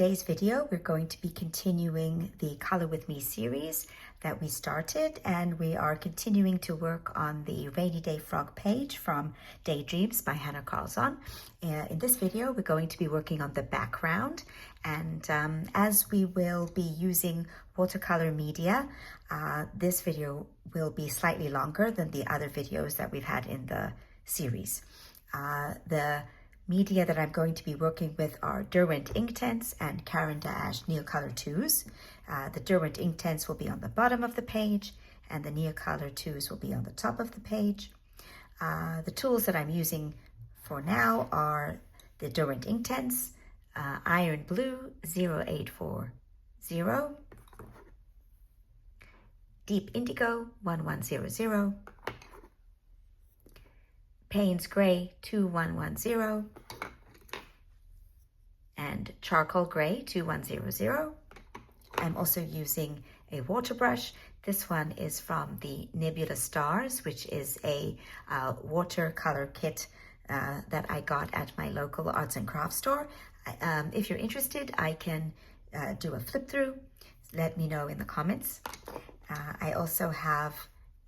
today's video, we're going to be continuing the Color With Me series that we started, and we are continuing to work on the Rainy Day Frog page from Daydreams by Hanna Karlzon. In this video, we're going to be working on the background, and as we will be using watercolor media, this video will be slightly longer than the other videos that we've had in the series. The media that I'm going to be working with are Derwent Inktense and Caran Ache Neocolor IIs. The Derwent Inktense will be on the bottom of the page, and the Neocolor IIs will be on the top of the page. The tools that I'm using for now are the Derwent Inktense, Iron Blue 0840, Deep Indigo 1100, Payne's Gray 2110, and Charcoal Gray 2100. I'm also using a water brush. This one is from the Nebula Stars, which is a watercolor kit that I got at my local arts and crafts store. If you're interested, I can do a flip through. Let me know in the comments. I also have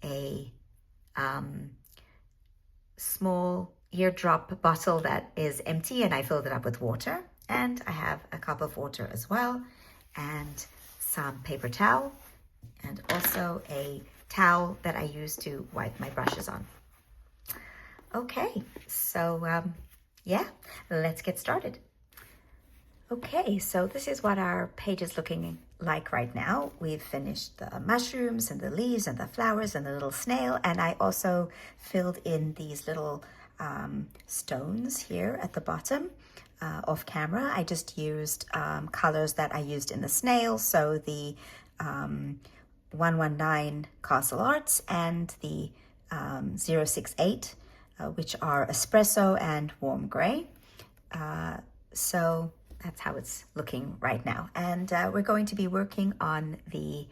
a small eardrop bottle that is empty, and I filled it up with water, and I have a cup of water as well, and some paper towel, and also a towel that I use to wipe my brushes on. Okay, so yeah, let's get started. Okay, so this is what our page is looking like right now. We've finished the mushrooms and the leaves and the flowers and the little snail, and I also filled in these little stones here at the bottom off camera. I just used colors that I used in the snail, so the 119 Castle Arts and the 068, which are espresso and warm gray. So that's how it's looking right now. And we're going to be working on the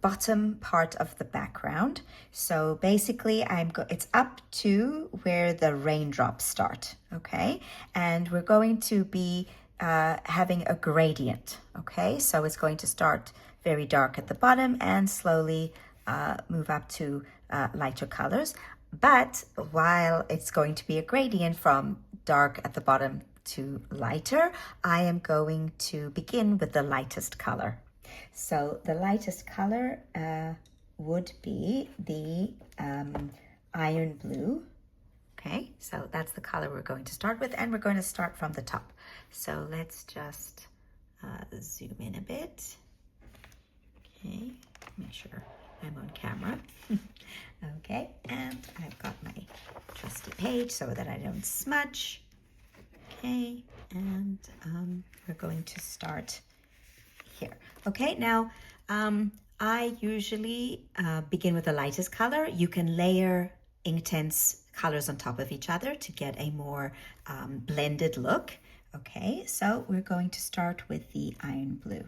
bottom part of the background. So basically it's up to where the raindrops start, okay? And we're going to be having a gradient, okay? So it's going to start very dark at the bottom and slowly move up to lighter colors. But while it's going to be a gradient from dark at the bottom to lighter, I am going to begin with the lightest color. So the lightest color would be the iron blue. Okay, so that's the color we're going to start with, and we're going to start from the top. So let's just zoom in a bit. Okay, make sure I'm on camera. Okay, and I've got my trusty page so that I don't smudge. Okay, and we're going to start here. Okay, now I usually begin with the lightest color. You can layer Inktense colors on top of each other to get a more blended look. Okay, so we're going to start with the iron blue.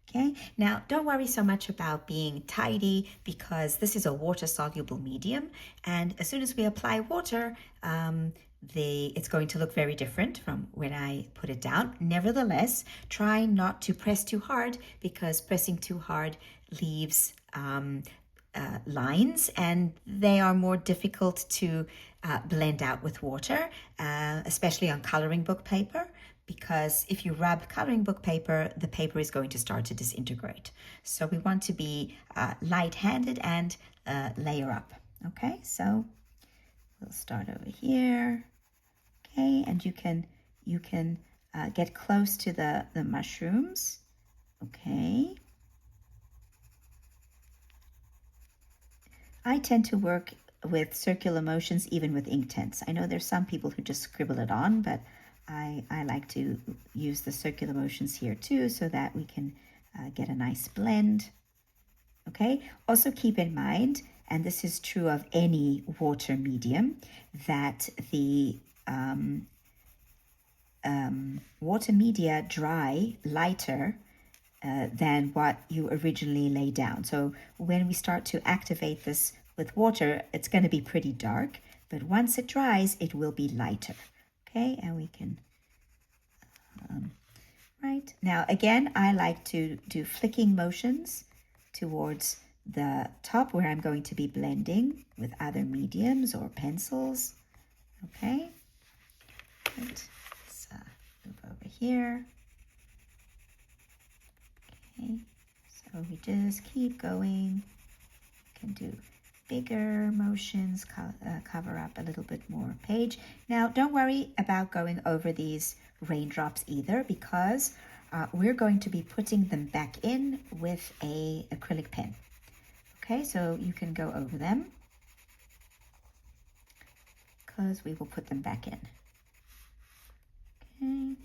Okay, now don't worry so much about being tidy because this is a water-soluble medium, and as soon as we apply water, it's going to look very different from when I put it down. Nevertheless, try not to press too hard because pressing too hard leaves lines, and they are more difficult to blend out with water, especially on coloring book paper, because if you rub coloring book paper, the paper is going to start to disintegrate. So we want to be light-handed and layer up. Okay, so we'll start over here. Okay, and you can get close to the mushrooms. Okay. I tend to work with circular motions even with Inktense. I know there's some people who just scribble it on, but I like to use the circular motions here too so that we can get a nice blend. Okay, also keep in mind, and this is true of any water medium, that the water media dry lighter than what you originally lay down. So when we start to activate this with water, it's going to be pretty dark, but once it dries, it will be lighter. Okay, and we can Right, now again, I like to do flicking motions towards the top where I'm going to be blending with other mediums or pencils. Okay, right. Let's move over here. Okay, so we just keep going. You can do bigger motions, cover up a little bit more page. Now, don't worry about going over these raindrops either, because we're going to be putting them back in with a acrylic pen. Okay, so you can go over them because we will put them back in. Okay.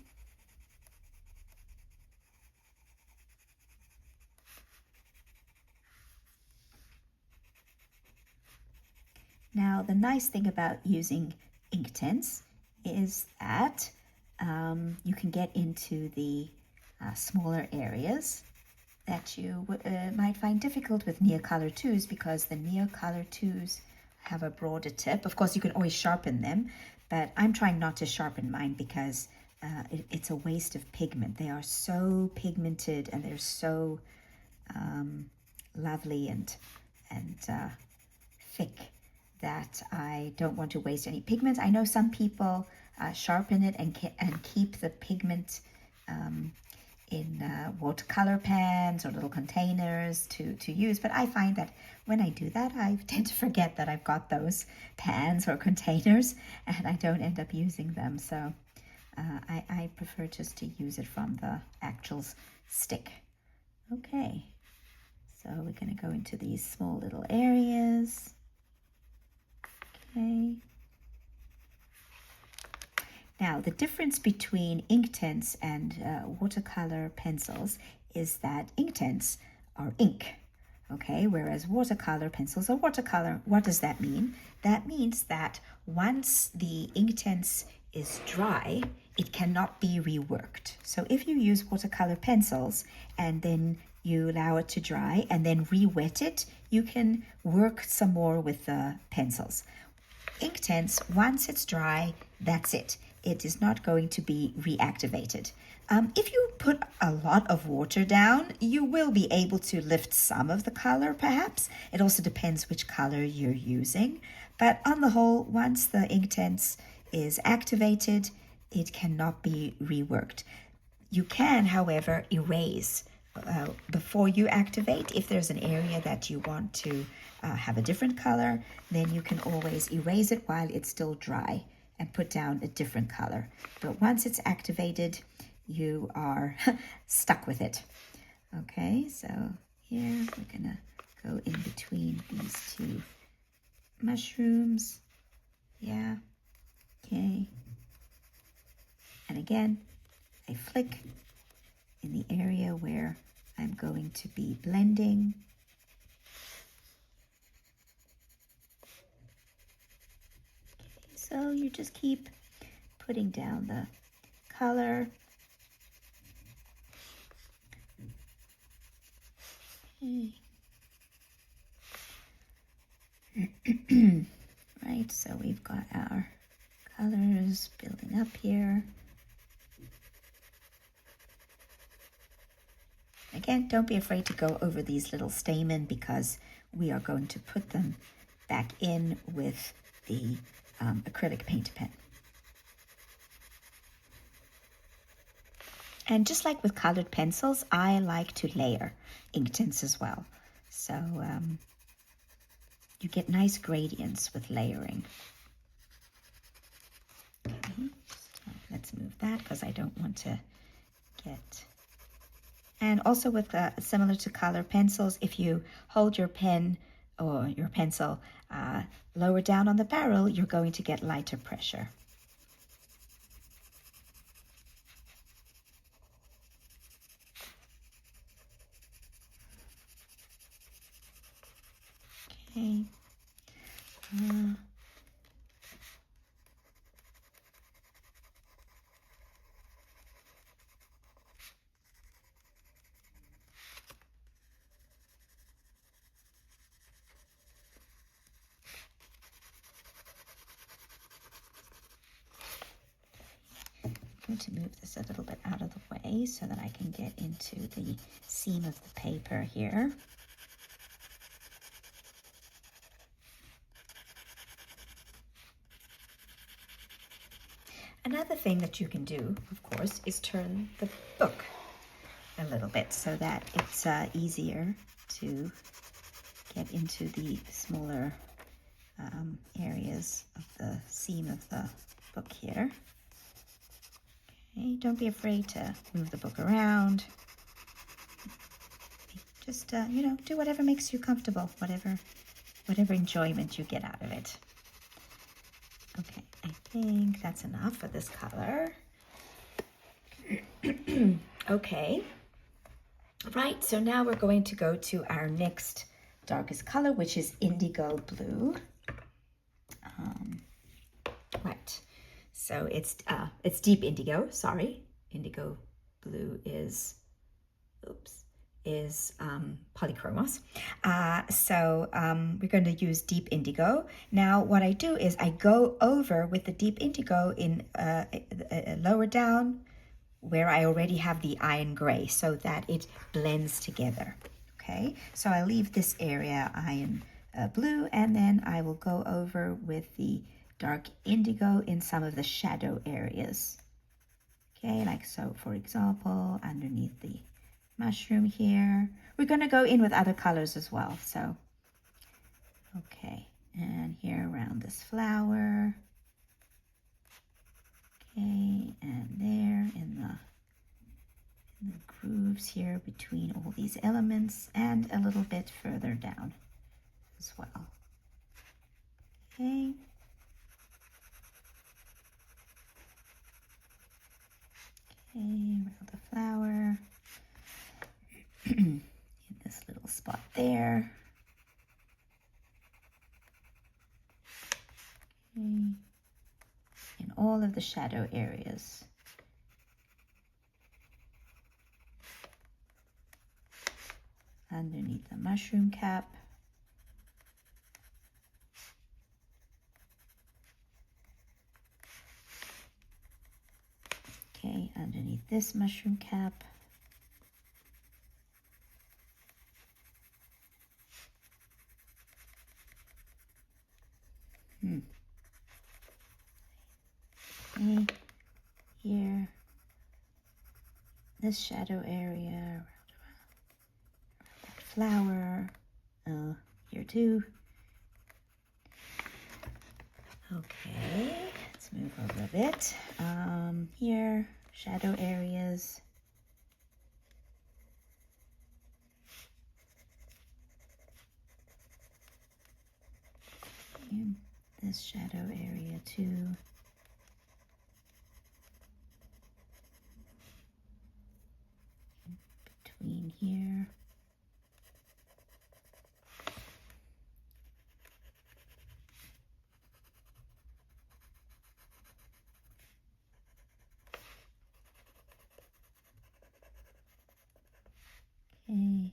Now, the nice thing about using Inktense is that you can get into the smaller areas that you might find difficult with Neocolor IIs, because the Neocolor IIs have a broader tip. Of course, you can always sharpen them, but I'm trying not to sharpen mine because it's a waste of pigment. They are so pigmented and they're so lovely and thick that I don't want to waste any pigment. I know some people sharpen it and keep the pigment in watercolor pans or little containers to use, but I find that when I do that, I tend to forget that I've got those pans or containers and I don't end up using them. So I prefer just to use it from the actual stick. Okay, so we're going to go into these small little areas. Okay. Now, the difference between Inktense and watercolor pencils is that Inktense are ink, okay, whereas watercolor pencils are watercolor. What does that mean? That means that once the Inktense is dry, it cannot be reworked. So if you use watercolor pencils and then you allow it to dry and then re-wet it, you can work some more with the pencils. Inktense, once it's dry, that's it. It is not going to be reactivated. If you put a lot of water down, you will be able to lift some of the color, perhaps. It also depends which color you're using. But on the whole, once the Inktense is activated, it cannot be reworked. You can, however, erase before you activate. If there's an area that you want to have a different color, then you can always erase it while it's still dry and put down a different color. But once it's activated, you are stuck with it. Okay, so here we're gonna go in between these two mushrooms. Yeah, okay. And again, I flick in the area where I'm going to be blending. Okay, so you just keep putting down the color. Okay. Right, so we've got our colors building up here. Again, don't be afraid to go over these little stamen because we are going to put them back in with the acrylic paint pen. And just like with colored pencils, I like to layer Inktense as well. So you get nice gradients with layering. Okay, so let's move that because I don't want to get... And also with similar to color pencils, if you hold your pen or your pencil lower down on the barrel, you're going to get lighter pressure. Okay. I'm going to move this a little bit out of the way so that I can get into the seam of the paper here. Another thing that you can do, of course, is turn the book a little bit so that it's easier to get into the smaller areas of the seam of the book here. Okay, don't be afraid to move the book around. Just, you know, do whatever makes you comfortable, whatever enjoyment you get out of it. Okay, I think that's enough for this color. Okay. Right, so now we're going to go to our next darkest color, which is indigo blue. Right, so it's deep indigo, sorry. Indigo blue is, polychromos. We're going to use deep indigo. Now what I do is I go over with the deep indigo in lower down where I already have the iron gray so that it blends together. Okay, so I leave this area iron blue, and then I will go over with the dark indigo in some of the shadow areas. Okay, like so, for example, underneath the mushroom here. We're going to go in with other colors as well. So, okay, and here around this flower. Okay, and there in the grooves here between all these elements, and a little bit further down as well. Okay. Okay, around the flower. In this little spot there. Okay. In all of the shadow areas. Underneath the mushroom cap. Okay, underneath this mushroom cap. Okay, here, this shadow area, around that flower, here too. Okay, let's move over a bit. Here, shadow areas. And this shadow area too. Between here. Okay,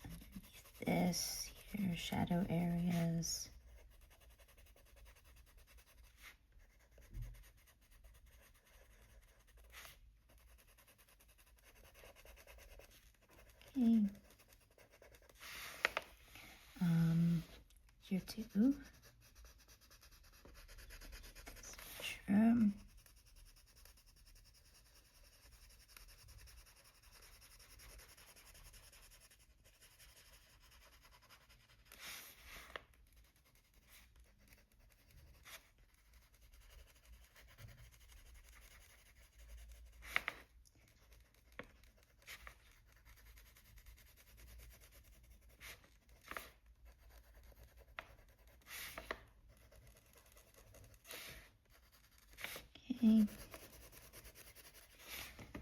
underneath this, here, shadow areas. Okay. Here too. This mushroom. Okay.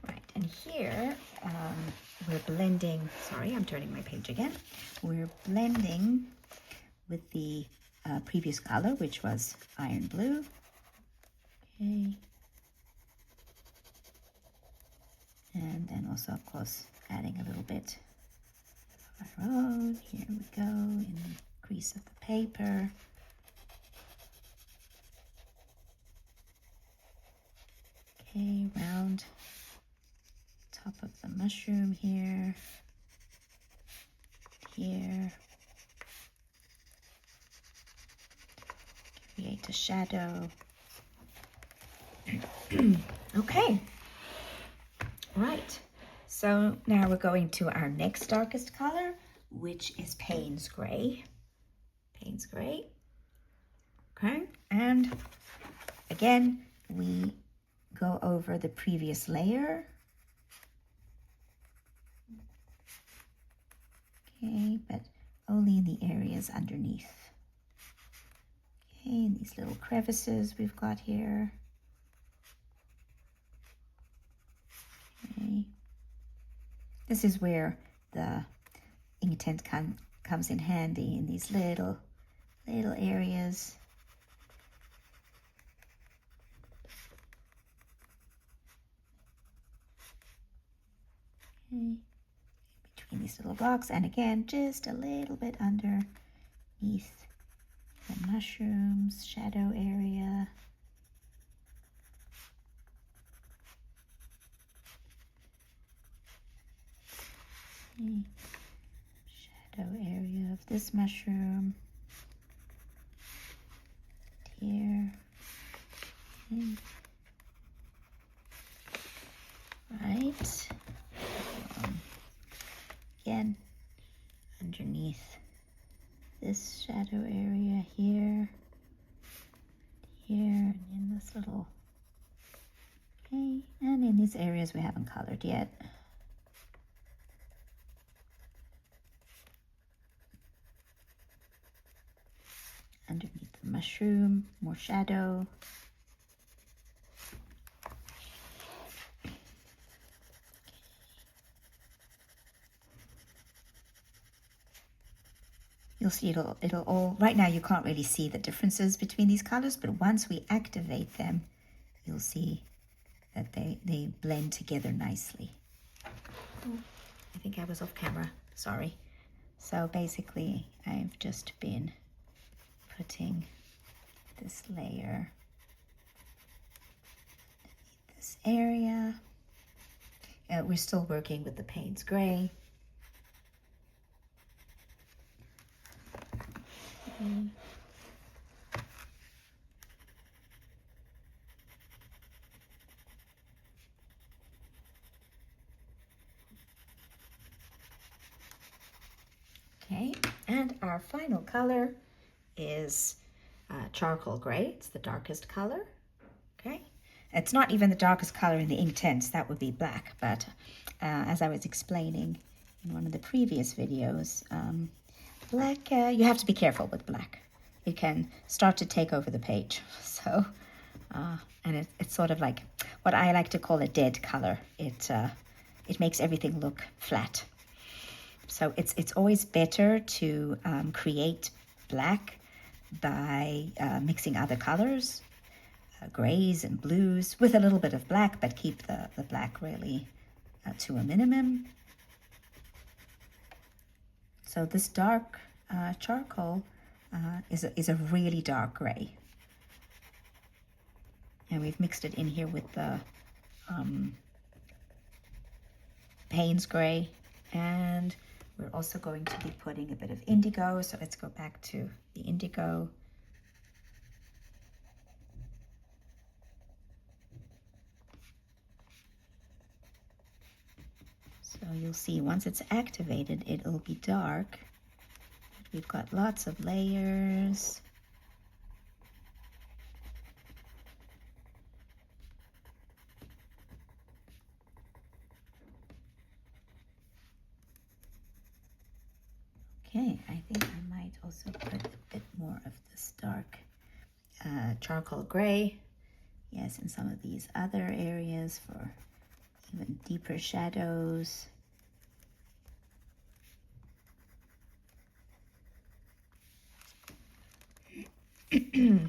Right, and here we're blending, sorry, I'm turning my page again. We're blending with the previous color, which was iron blue. Okay. And then also, of course, adding a little bit of our own. Here we go, in the crease of the paper. Okay, round top of the mushroom here, here. Create a shadow. Okay, right. So now we're going to our next darkest color, which is Payne's Gray. Payne's Gray. Okay, and again, we go over the previous layer. Okay, but only in the areas underneath. Okay, and these little crevices we've got here. Okay. This is where the Inktense comes in handy, in these little areas. Okay. Between these little blocks, and again, just a little bit underneath the mushrooms, shadow area. Okay. Shadow area of this mushroom. Here. Okay. Right. Again, underneath this shadow area here, and in this little, okay, and in these areas we haven't colored yet. Underneath the mushroom, more shadow. You'll see it'll all, right now you can't really see the differences between these colors, but once we activate them, you'll see that they blend together nicely. Oh, I think I was off camera, sorry. So basically, I've just been putting this layer underneath this area. We're still working with the Payne's Gray. Okay, and our final color is charcoal gray. It's the darkest color. Okay, it's not even the darkest color in the Inktense, that would be black, but as I was explaining in one of the previous videos, black, you have to be careful with black. It can start to take over the page. So, and it's sort of like what I like to call a dead color. It makes everything look flat. So it's always better to create black by mixing other colors, grays and blues, with a little bit of black, but keep the black really to a minimum. So this dark charcoal is a really dark gray. And we've mixed it in here with the Payne's Gray, and we're also going to be putting a bit of indigo. So let's go back to the indigo. So you'll see once it's activated, it'll be dark. But we've got lots of layers. Okay, I think I might also put a bit more of this dark charcoal gray. Yes, in some of these other areas for even deeper shadows. Okay.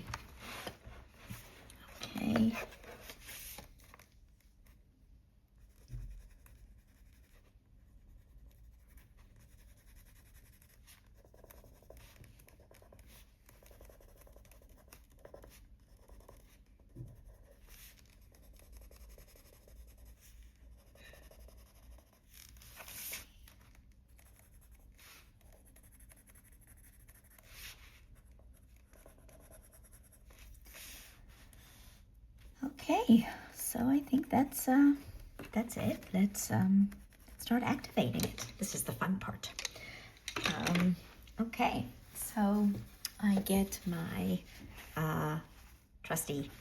Okay, so I think that's it. Let's start activating it. This is the fun part. Okay, so I get my trusty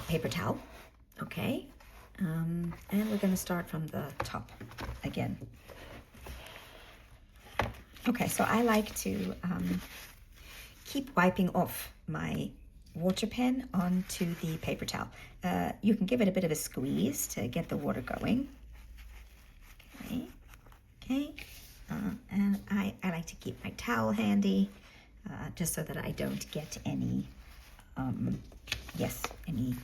paper towel. Okay, and we're going to start from the top again. Okay, so I like to keep wiping off my water pen onto the paper towel. You can give it a bit of a squeeze to get the water going. Okay, and I like to keep my towel handy just so that I don't get any, any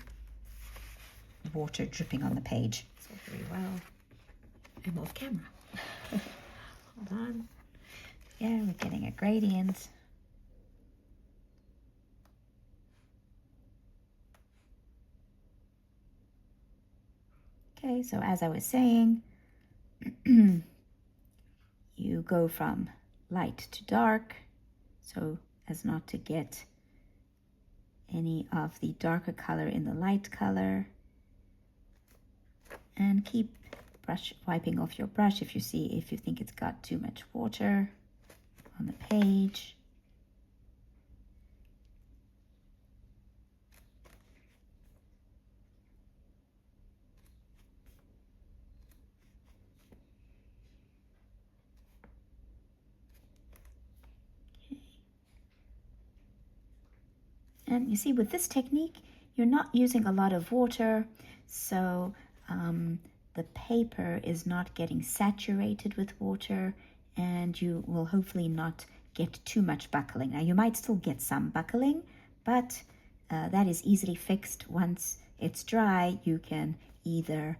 water dripping on the page. So very well. I'm off camera. Hold on. Yeah, we're getting a gradient. Okay, so as I was saying, you go from light to dark, so as not to get any of the darker color in the light color. And keep wiping off your brush if you think it's got too much water on the page. Okay. And you see, with this technique, you're not using a lot of water, so the paper is not getting saturated with water, and you will hopefully not get too much buckling. Now, you might still get some buckling, but that is easily fixed. Once it's dry, you can either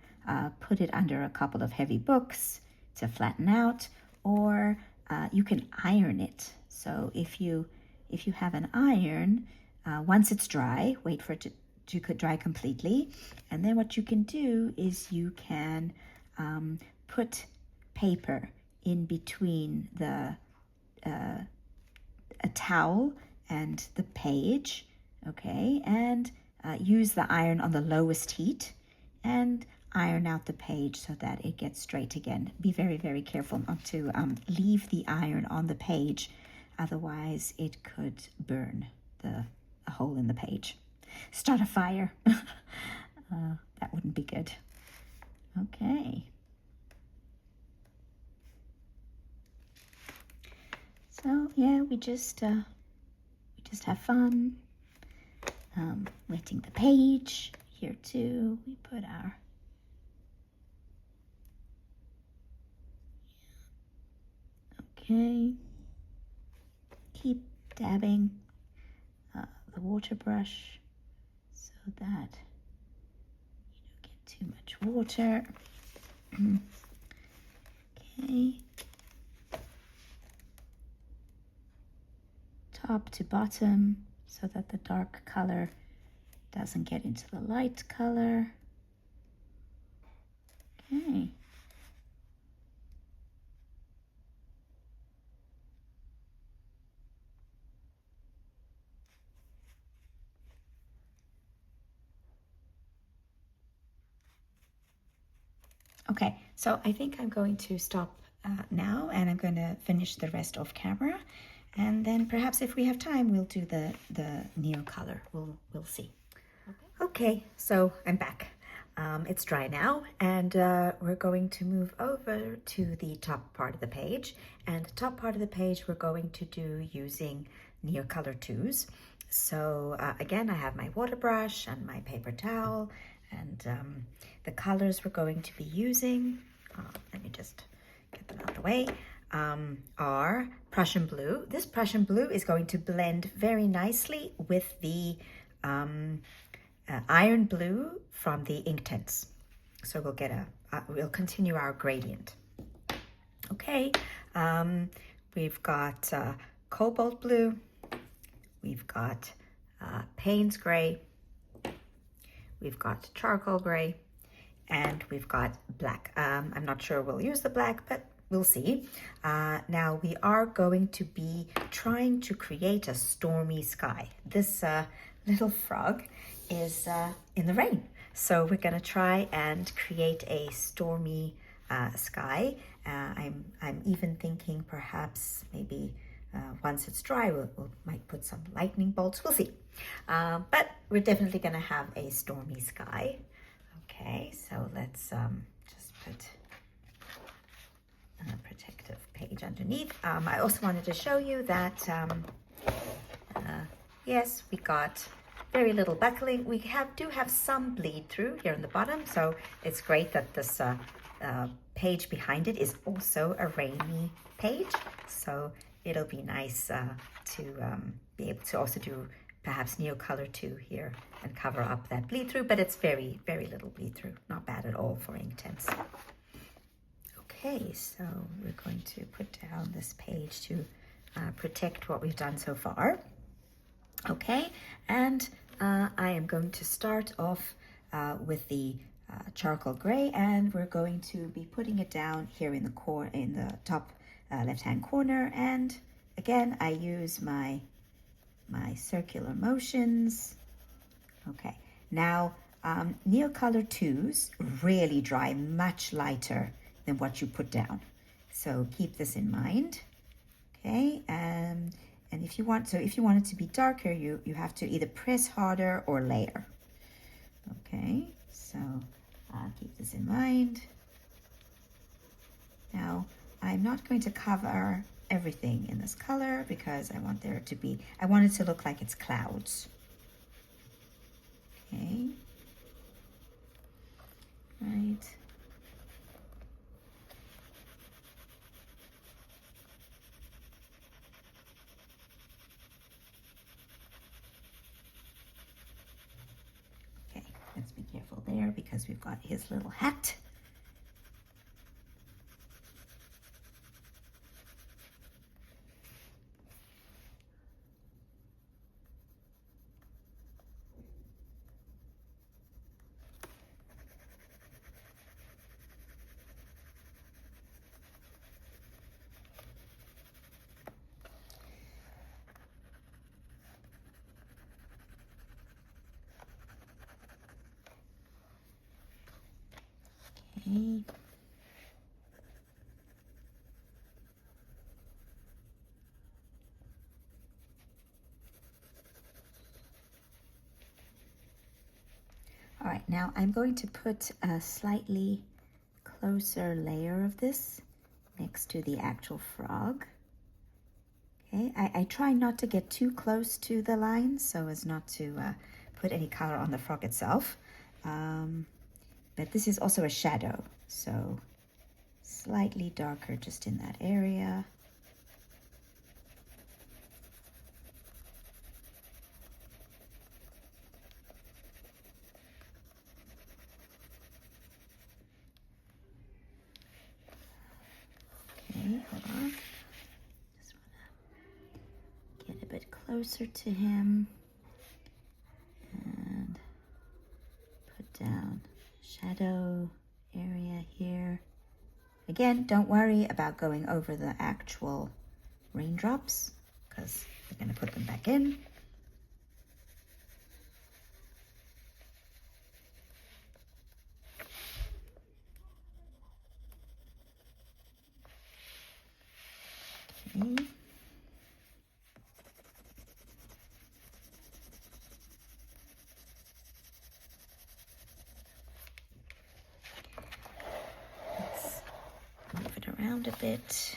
put it under a couple of heavy books to flatten out, or you can iron it. So if you have an iron, once it's dry, wait for it to dry completely, and then what you can do is you can put paper in between a towel and the page, okay, and use the iron on the lowest heat and iron out the page so that it gets straight again. Be very, very careful not to leave the iron on the page, otherwise it could burn a hole in the page. Start a fire. That wouldn't be good. Okay. So yeah, we just have fun. Wetting the page here too. We put our okay. Keep dabbing the water brush so that you don't get too much water. Okay. Top to bottom so that the dark color doesn't get into the light color. Okay. Okay, so I think I'm going to stop now, and I'm going to finish the rest off camera, and then perhaps if we have time we'll do the Neocolor. We'll see. Okay, so I'm back. It's dry now, and we're going to move over to the top part of the page, and the top part of the page we're going to do using Neocolor IIs. So again, I have my water brush and my paper towel, and the colors we're going to be using, let me just get them out of the way, are Prussian blue. This Prussian blue is going to blend very nicely with the iron blue from the Inktense. So we'll get we'll continue our gradient. Okay, we've got cobalt blue, we've got Payne's gray, we've got charcoal gray, and we've got black. I'm not sure we'll use the black, but we'll see. Now we are going to be trying to create a stormy sky. This little frog is in the rain. So we're gonna try and create a stormy sky. I'm even thinking perhaps maybe once it's dry, we might put some lightning bolts. We'll see. But we're definitely gonna have a stormy sky. Okay, so let's just put a protective page underneath. I also wanted to show you that yes, we got very little buckling. We do have some bleed through here on the bottom, so it's great that this page behind it is also a rainy page. So it'll be nice to be able to also do perhaps Neocolor II here and cover up that bleed through, but it's very, very little bleed through. Not bad at all for Inktense. Okay, so we're going to put down this page to protect what we've done so far. Okay, and I am going to start off with the charcoal gray, and we're going to be putting it down here in the top left-hand corner. And again, I use my circular motions. Okay, now Neocolor IIs really dry much lighter than what you put down, so keep this in mind. Okay, and if you want it to be darker, you have to either press harder or layer. Okay, so keep this in mind. Now I'm not going to cover everything in this color because I want it to look like it's clouds. Okay, right. Let's be careful there because we've got his little hat. Okay. All right, now I'm going to put a slightly closer layer of this next to the actual frog. Okay, I try not to get too close to the line so as not to put any color on the frog itself. But this is also a shadow, so slightly darker just in that area. Okay, hold on. Just want to get a bit closer to him and put down shadow area here. Again, don't worry about going over the actual raindrops because we're going to put them back in. Okay. Move it around a bit.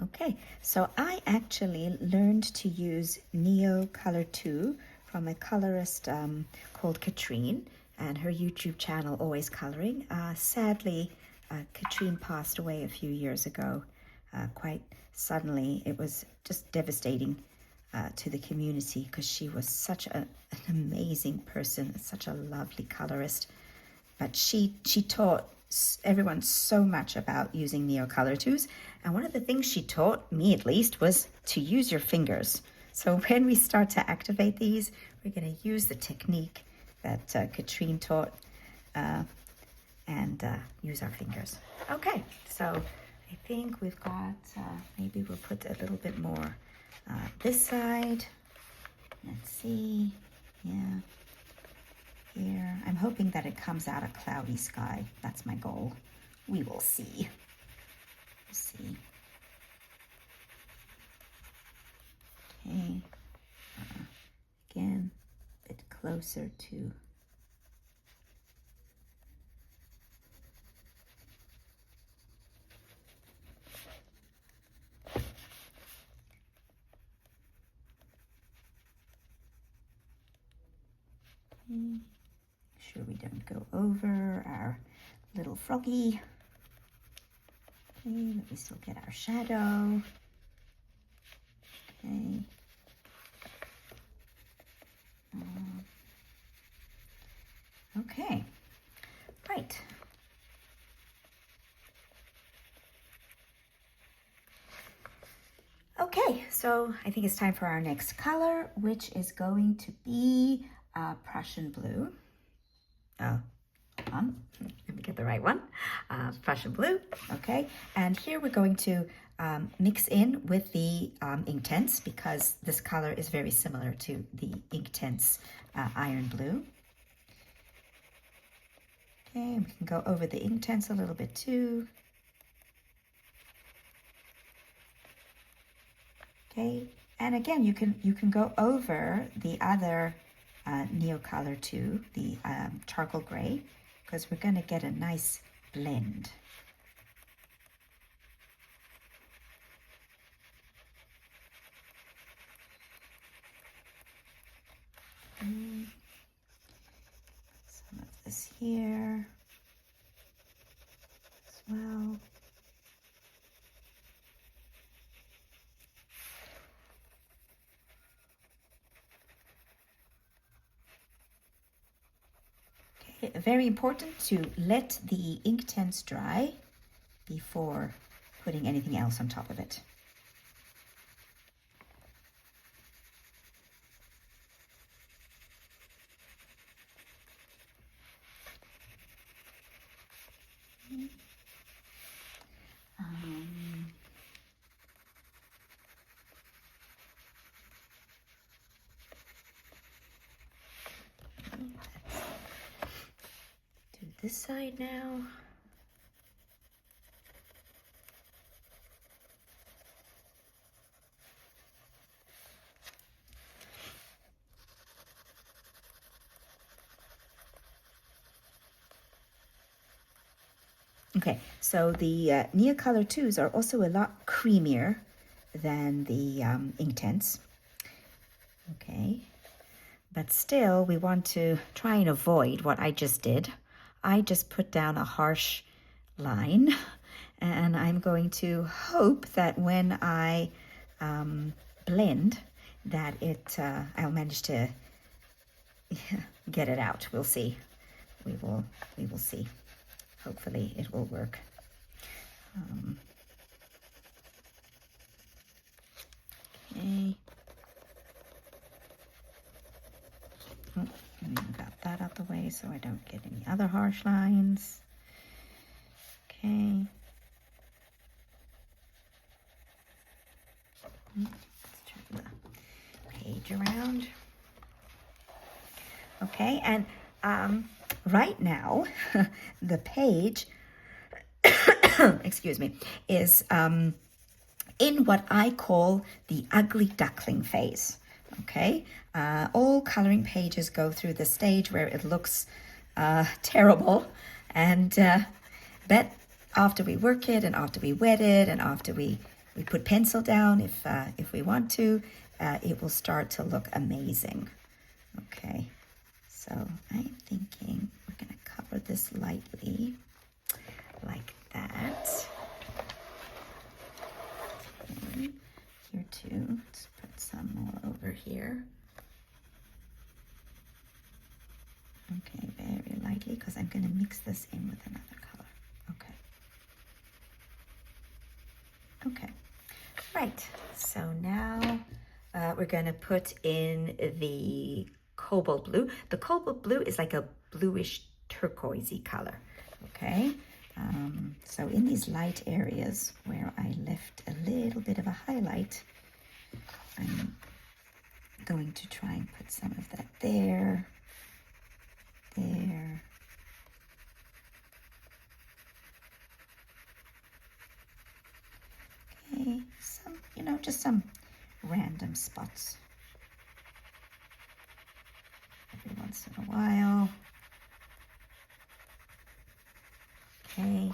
Okay, so I actually learned to use Neocolor II from a colorist called Katrine, and her YouTube channel, Always Coloring. Sadly, Katrine passed away a few years ago, quite suddenly. It was just devastating to the community because she was such an amazing person, such a lovely colorist. But she taught everyone so much about using Neocolor IIs, and one of the things she taught me, at least, was to use your fingers. So when we start to activate these, we're going to use the technique that Katrine taught and use our fingers. Okay, so I think we've got, maybe we'll put a little bit more this side. Let's see, yeah, here. I'm hoping that it comes out a cloudy sky. That's my goal. We will see. We'll see. Okay, again, a bit closer to make sure we don't go over our little froggy. Okay, but we still get our shadow. Okay. Okay, right. Okay, so I think it's time for our next color, which is going to be Prussian blue. Oh, hold on, let me get the right one. Prussian blue, okay. And here we're going to mix in with the Inktense, because this color is very similar to the Inktense iron blue. Okay, we can go over the Inktense a little bit too. Okay, and again, you can go over the other Neocolor II, the charcoal gray, because we're going to get a nice blend. Some of this here as well. Okay, very important to let the Inktense dry before putting anything else on top of it. Do this side now. Okay, so the Neocolor IIs are also a lot creamier than the Inktense. Okay, but still we want to try and avoid what I just did. I just put down a harsh line, and I'm going to hope that when I blend that I'll manage to get it out. We'll see. We will see. Hopefully it will work. Okay. Oh, got that out the way so I don't get any other harsh lines. Okay. Let's turn the page around. Okay, and right now the page, excuse me, is in what I call the ugly duckling phase. Okay, all coloring pages go through the stage where it looks terrible, and but after we work it and after we wet it and after we put pencil down, if we want to, it will start to look amazing. Okay, so I'm thinking we're going to cover this lightly like that. Okay. Here too, let's put some more over here. Okay, very lightly, because I'm going to mix this in with another color. Okay, right, so now we're going to put in the cobalt blue. The cobalt blue is like a bluish turquoisey color, okay? So in these light areas where I left a little bit of a highlight, I'm going to try and put some of that there, there. Okay, some, you know, just some random spots every once in a while. Okay,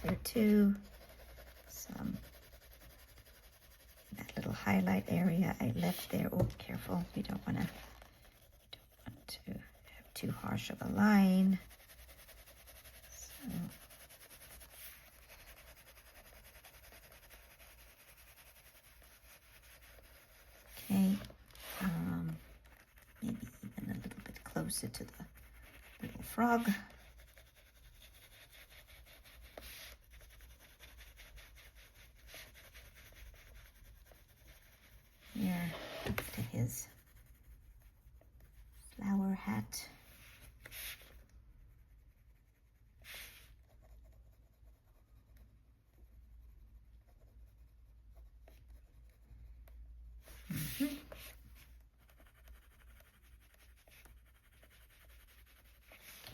there too. Some that little highlight area I left there. Oh, careful! We don't want to have too harsh of a line. So. Okay, maybe even a little bit closer to the little frog. Here, to his flower hat.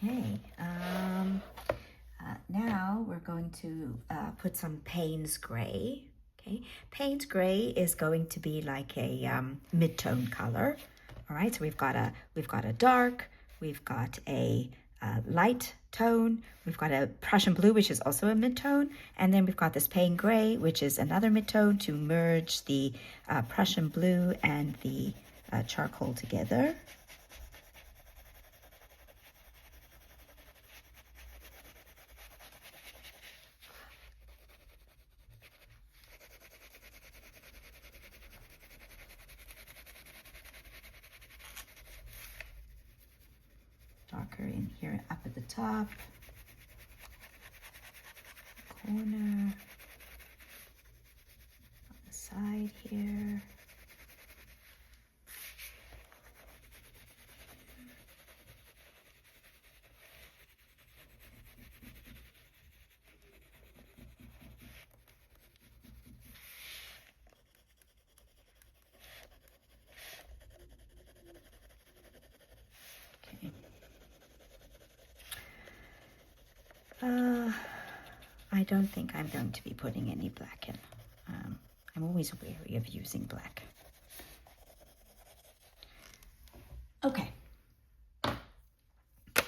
Okay, now we're going to put some Payne's Gray. Okay, Payne's Gray is going to be like a mid-tone color. All right, so we've got a dark, we've got a light tone, we've got a Prussian blue, which is also a mid-tone, and then we've got this Payne Gray, which is another mid-tone to merge the Prussian blue and the charcoal together. Darker in here up at the top, corner, on the side here. I don't think I'm going to be putting any black in. I'm always wary of using black. Okay.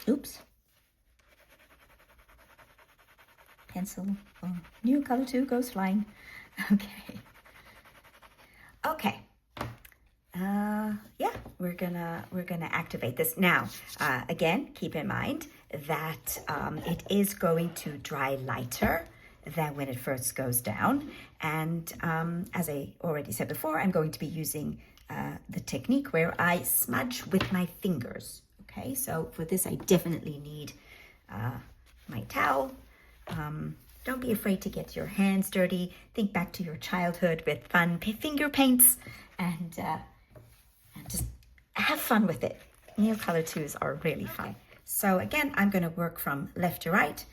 Oops. Pencil. Oh, Neocolor II goes flying. Okay. Okay. Yeah, we're gonna activate this now. Again, keep in mind that it is going to dry lighter than when it first goes down. And as I already said before, I'm going to be using the technique where I smudge with my fingers. Okay, so for this I definitely need my towel. Don't be afraid to get your hands dirty. Think back to your childhood with fun finger paints and just have fun with it. Neocolor IIs are really fun. So again, I'm going to work from left to right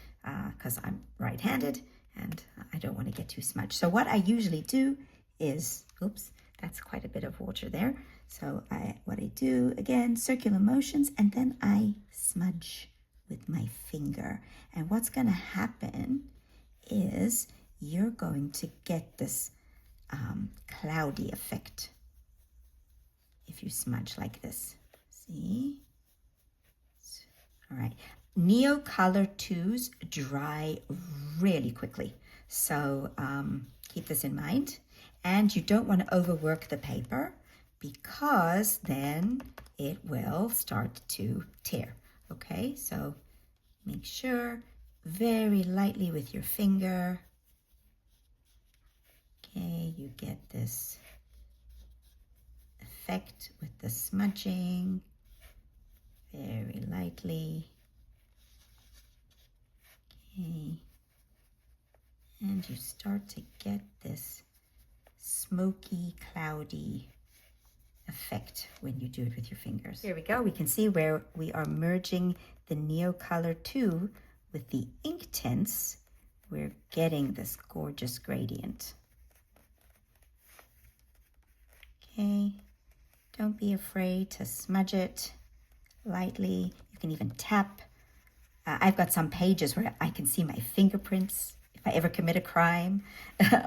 because I'm right-handed and I don't want to get too smudged. So what I usually do is, oops, that's quite a bit of water there. So what I do, again, circular motions, and then I smudge with my finger. And what's going to happen is you're going to get this cloudy effect if you smudge like this. See? All right. Neocolor IIs dry really quickly. So keep this in mind. And you don't want to overwork the paper because then it will start to tear. Okay, so make sure very lightly with your finger. Okay, you get this effect with the smudging, very lightly. Okay, and you start to get this smoky, cloudy effect when you do it with your fingers. Here we go. We can see where we are merging the Neocolor II with the Inktense. We're getting this gorgeous gradient. Okay, don't be afraid to smudge it lightly. You can even tap. I've got some pages where I can see my fingerprints. If I ever commit a crime,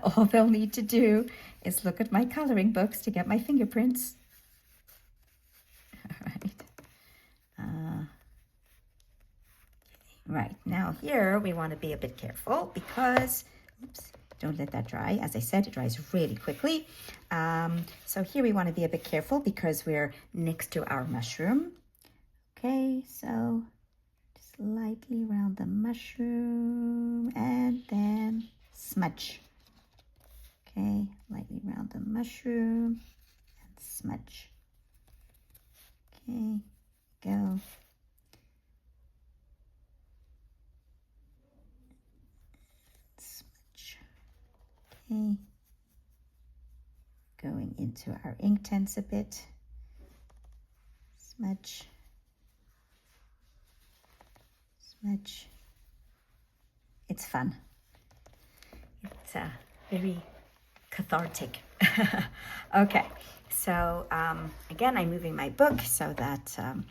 all they'll need to do is look at my coloring books to get my fingerprints. All right. Right, now here we want to be a bit careful because, oops, don't let that dry. As I said, it dries really quickly. So here we want to be a bit careful because we're next to our mushroom. Okay, so just lightly around the mushroom and then smudge. Okay, lightly around the mushroom and smudge. Okay, go. Smudge. Okay. Going into our Inktense a bit. Smudge. Smudge. It's fun. It's very cathartic. Okay, so again, I'm moving my book so that I'm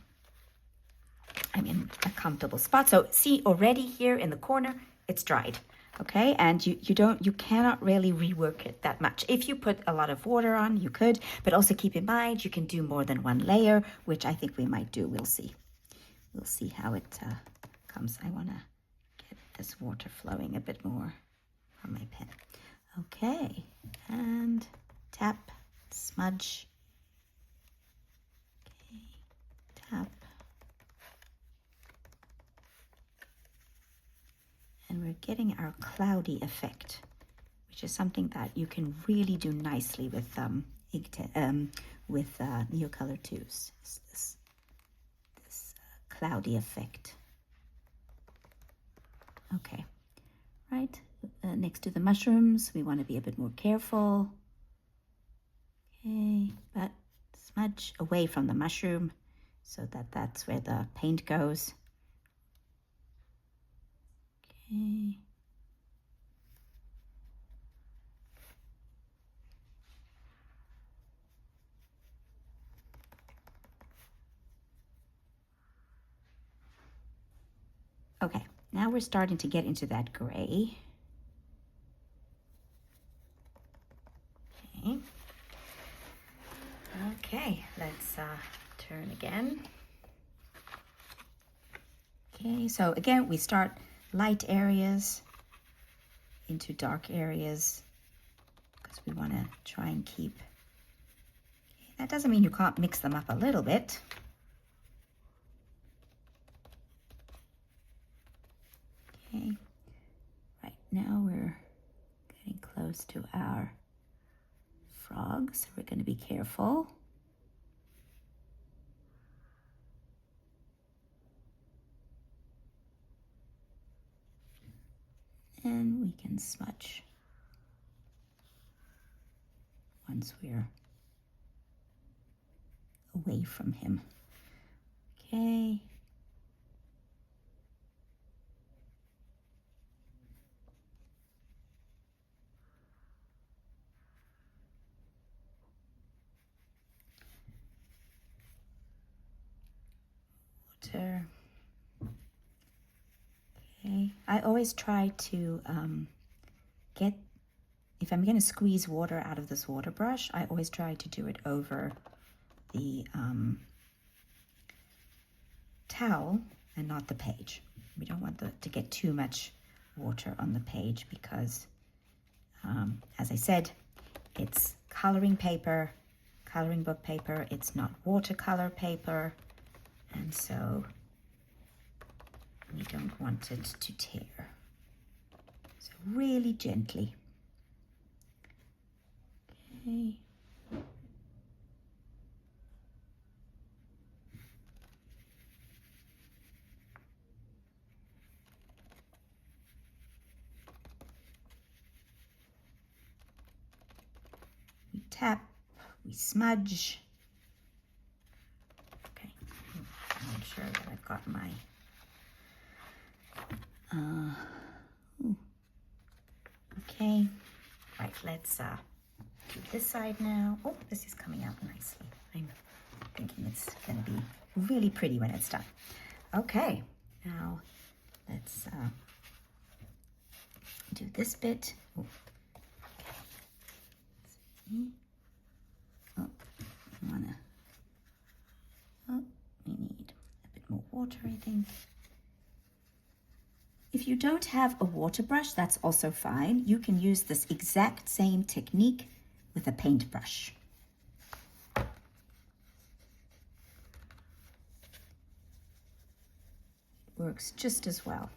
in a comfortable spot. So see already here in the corner, it's dried. Okay, and you cannot really rework it that much. If you put a lot of water on, you could, but also keep in mind you can do more than one layer, which I think we might do. We'll see. We'll see how it comes. I want to get this water flowing a bit more from my pen. Okay, and tap, smudge. Okay, tap. And we're getting our cloudy effect, which is something that you can really do nicely with Neocolor IIs. This cloudy effect. Okay, right. Next to the mushrooms, we want to be a bit more careful. Okay, but smudge away from the mushroom so that that's where the paint goes. Okay. Okay, now we're starting to get into that gray. Okay. Okay, let's turn again. Okay, so again, we start light areas into dark areas because we want to try and keep. Okay, that doesn't mean you can't mix them up a little bit. Okay, right now we're getting close to our frog, so we're going to be careful. And we can smudge once we're away from him. Okay. Water. Okay, I always try to if I'm going to squeeze water out of this water brush, I always try to do it over the towel and not the page. We don't want to get too much water on the page because, as I said, it's coloring paper, coloring book paper. It's not watercolor paper, and so we don't want it to tear. So really gently. Okay. We tap, we smudge. got my okay. Right, let's do this side now. Oh, this is coming out nicely. I'm thinking it's going to be really pretty when it's done. Okay, now let's do this bit. Oh, see. Oh, we need a bit more water, I think. If you don't have a water brush, that's also fine. You can use this exact same technique with a paintbrush. Works just as well.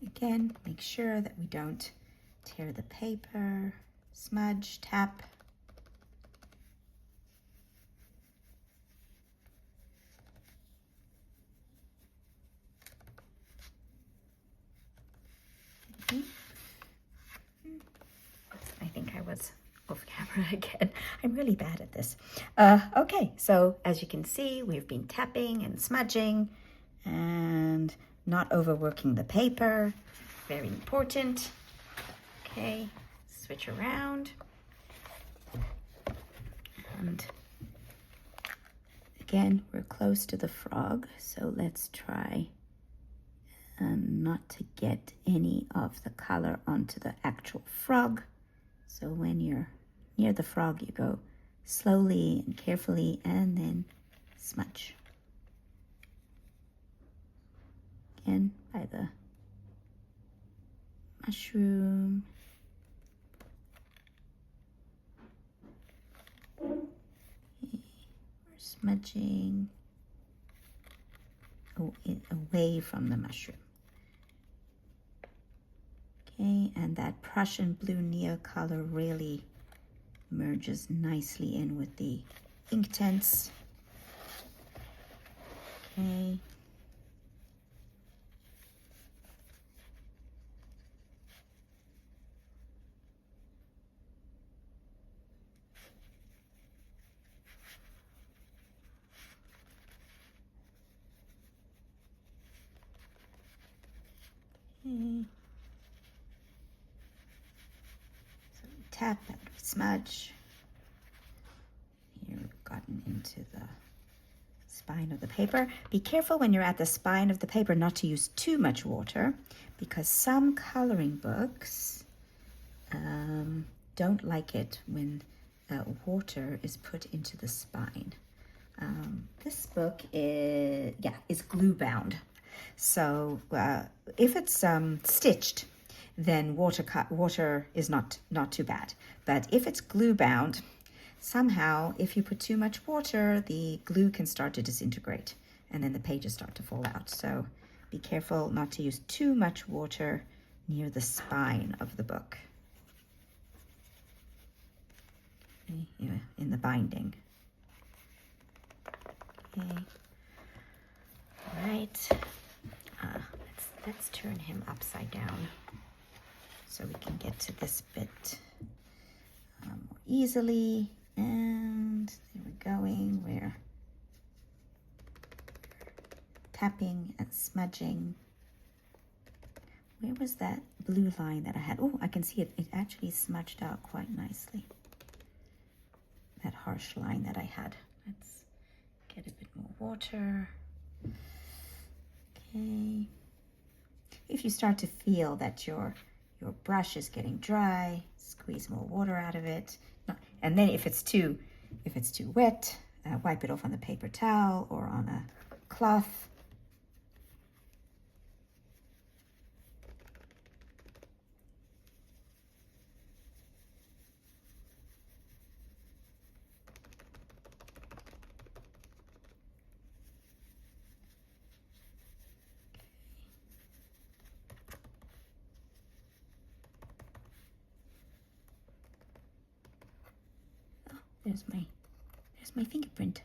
Again, make sure that we don't tear the paper, smudge, tap. I think I was off camera again. I'm really bad at this. Okay, so as you can see, we've been tapping and smudging and not overworking the paper. Very important. Okay, switch around. And again, we're close to the frog, so let's try not to get any of the color onto the actual frog. So when you're near the frog, you go slowly and carefully and then smudge. Again, by the mushroom. Okay. We're smudging away from the mushroom. Okay, and that Prussian blue Neocolor really merges nicely in with the Inktense. Okay. Okay. So we tap and we smudge. Here we've gotten into the spine of the paper. Be careful when you're at the spine of the paper not to use too much water, because some coloring books don't like it when water is put into the spine. This book is glue bound. So if it's stitched, then water is not too bad. But if it's glue bound, somehow if you put too much water, the glue can start to disintegrate and then the pages start to fall out. So be careful not to use too much water near the spine of the book. Okay, in the binding. Okay. All right. Let's turn him upside down so we can get to this bit more easily. And there we're going. We're tapping and smudging. Where was that blue line that I had? Oh, I can see it. It actually smudged out quite nicely. That harsh line that I had. Let's get a bit more water. Okay. If you start to feel that your brush is getting dry, squeeze more water out of it. And then if it's too wet, wipe it off on the paper towel or on a cloth. there's my fingerprint.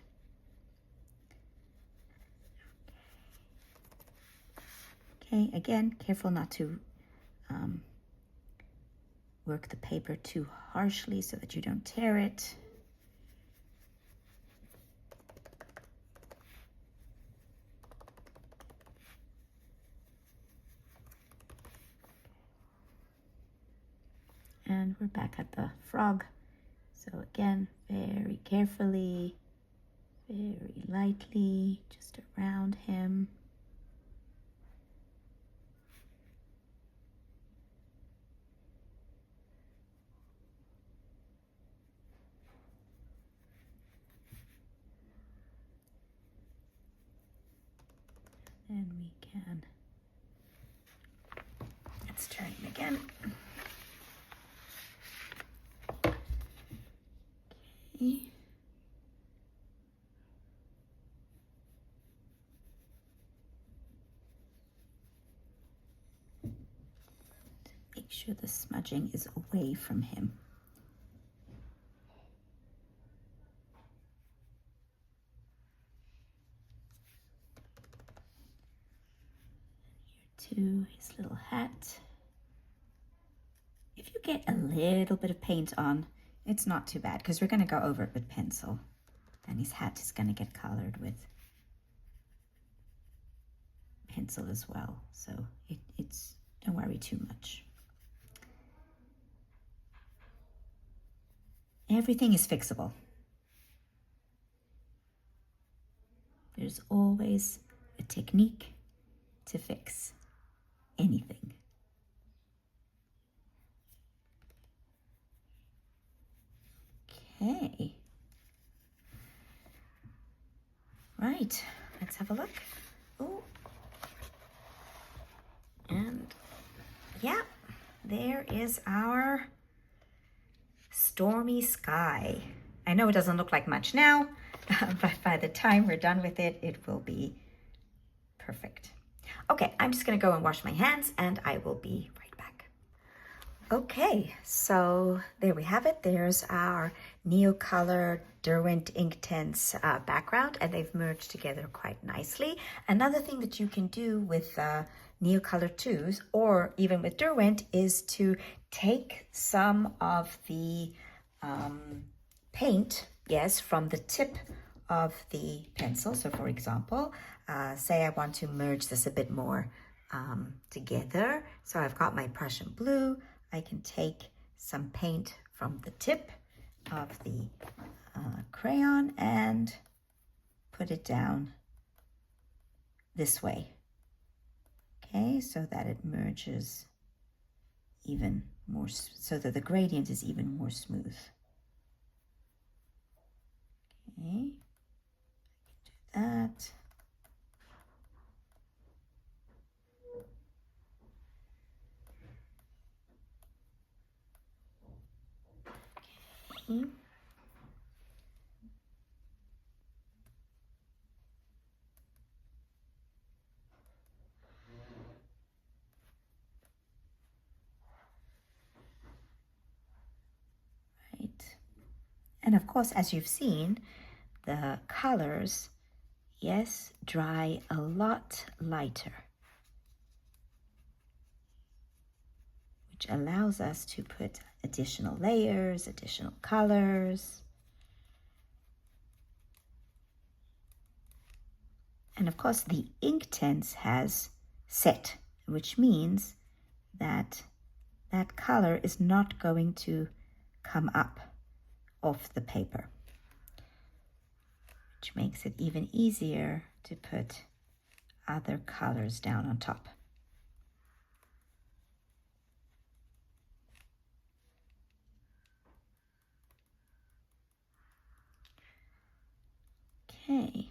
Okay, again, careful not to work the paper too harshly so that you don't tear it. And we're back at the frog. So again, very carefully, very lightly, just around him. And we can, let's try him again. Okay. Make sure the smudging is away from him. To his little hat. If you get a little bit of paint on, it's not too bad because we're going to go over it with pencil, and his hat is going to get colored with pencil as well, so it's don't worry too much. Everything is fixable. There's always a technique to fix anything. Okay. Right, let's have a look. Oh. And yeah, there is our stormy sky. I know it doesn't look like much now, but by the time we're done with it, it will be perfect. Okay, I'm just gonna go and wash my hands and I will be right back. Okay, so there we have it. There's our Neocolor Derwent Inktense background, and they've merged together quite nicely. Another thing that you can do with Neocolor IIs, or even with Derwent, is to take some of the paint, yes, from the tip of the pencil. So for example, say I want to merge this a bit more together. So I've got my Prussian blue. I can take some paint from the tip of the crayon and put it down this way. Okay, so that it merges even more, so that the gradient is even more smooth. Okay, I can do that. Okay. Right. And of course, as you've seen, the colors, yes, dry a lot lighter, which allows us to put additional layers, additional colors. And of course, the Inktense has set, which means that that color is not going to come up off the paper, which makes it even easier to put other colors down on top. Okay.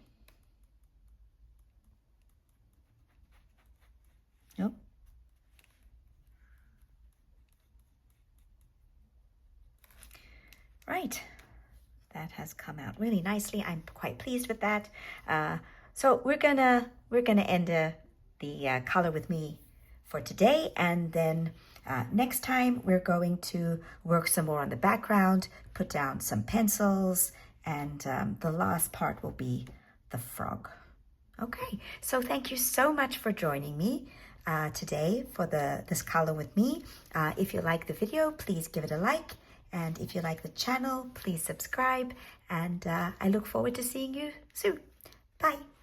Nope. Right. That has come out really nicely. I'm quite pleased with that. So we're gonna end the color with me for today, and then Next time, we're going to work some more on the background, put down some pencils, and the last part will be the frog. Okay, so thank you so much for joining me today for this color with me. If you like the video, please give it a like. And if you like the channel, please subscribe. And I look forward to seeing you soon. Bye.